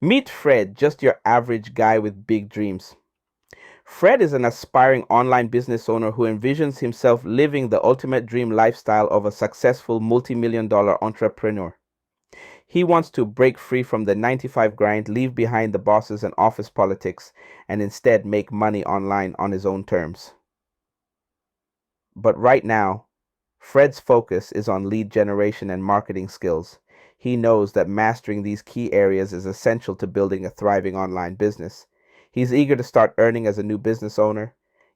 Meet Fred, just your average guy with big dreams. Fred is an aspiring online business owner who envisions himself living the ultimate dream lifestyle of a successful multi-million-dollar entrepreneur. He wants to break free from the 9 to 5 grind, leave behind the bosses and office politics, and instead make money online on his own terms. But right now, Fred's focus is on lead generation and marketing skills. He knows that mastering these key areas is essential to building a thriving online business. He's eager to start earning as a new business owner,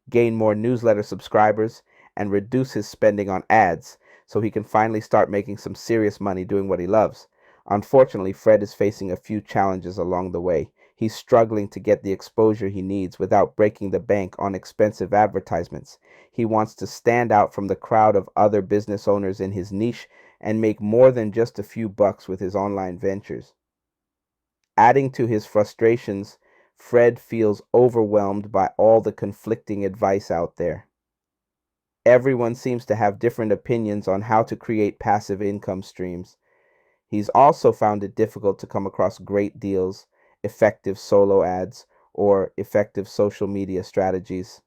gain more newsletter subscribers, and reduce his spending on ads so he can finally start making some serious money doing what he loves. Unfortunately, Fred is facing a few challenges along the way. He's struggling to get the exposure he needs without breaking the bank on expensive advertisements. He wants to stand out from the crowd of other business owners in his niche and make more than just a few bucks with his online ventures. Adding to his frustrations, Fred feels overwhelmed by all the conflicting advice out there. Everyone seems to have different opinions on how to create passive income streams. He's also found it difficult to come across great deals, effective solo ads, or effective social media strategies.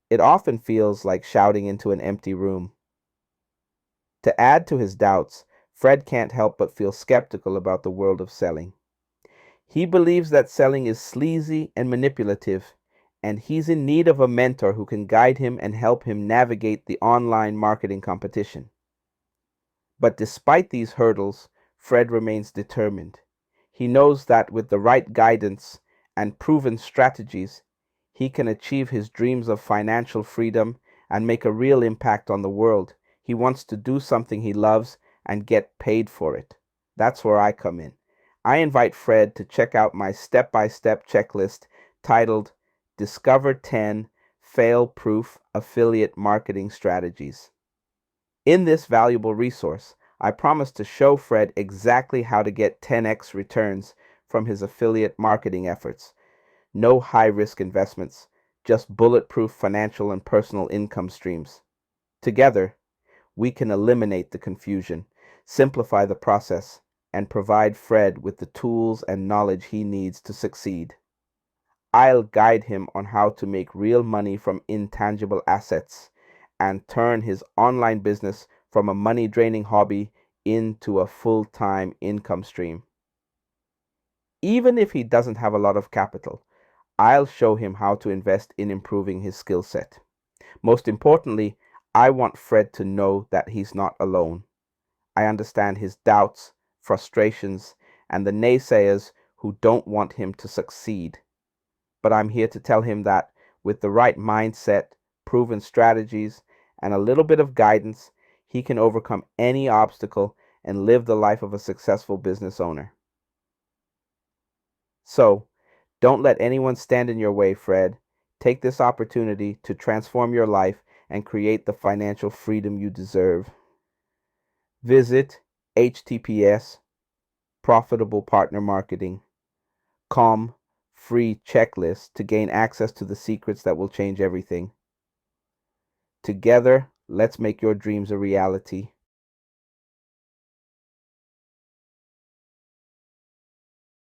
It often feels like shouting into an empty room. To add to his doubts, Fred can't help but feel skeptical about the world of selling. He believes that selling is sleazy and manipulative, and he's in need of a mentor who can guide him and help him navigate the online marketing competition. But despite these hurdles, Fred remains determined. He knows that with the right guidance and proven strategies, he can achieve his dreams of financial freedom and make a real impact on the world. He wants to do something he loves and get paid for it. That's where I come in. I invite Fred to check out my step-by-step checklist titled Discover 10 Fail-Proof Affiliate Marketing Strategies. In this valuable resource, I promise to show Fred exactly how to get 10x returns from his affiliate marketing efforts. No high-risk investments, just bulletproof financial and personal income streams. Together, we can eliminate the confusion, simplify the process, and provide Fred with the tools and knowledge he needs to succeed. I'll guide him on how to make real money from intangible assets and turn his online business from a money-draining hobby into a full-time income stream. Even if he doesn't have a lot of capital, I'll show him how to invest in improving his skill set. Most importantly, I want Fred to know that he's not alone. I understand his doubts, frustrations, and the naysayers who don't want him to succeed. But I'm here to tell him that with the right mindset, proven strategies, and a little bit of guidance, he can overcome any obstacle and live the life of a successful business owner. So, don't let anyone stand in your way, Fred. Take this opportunity to transform your life and create the financial freedom you deserve. Visit https profitablepartnermarketing.com free checklist to gain access to the secrets that will change everything. Together, let's make your dreams a reality.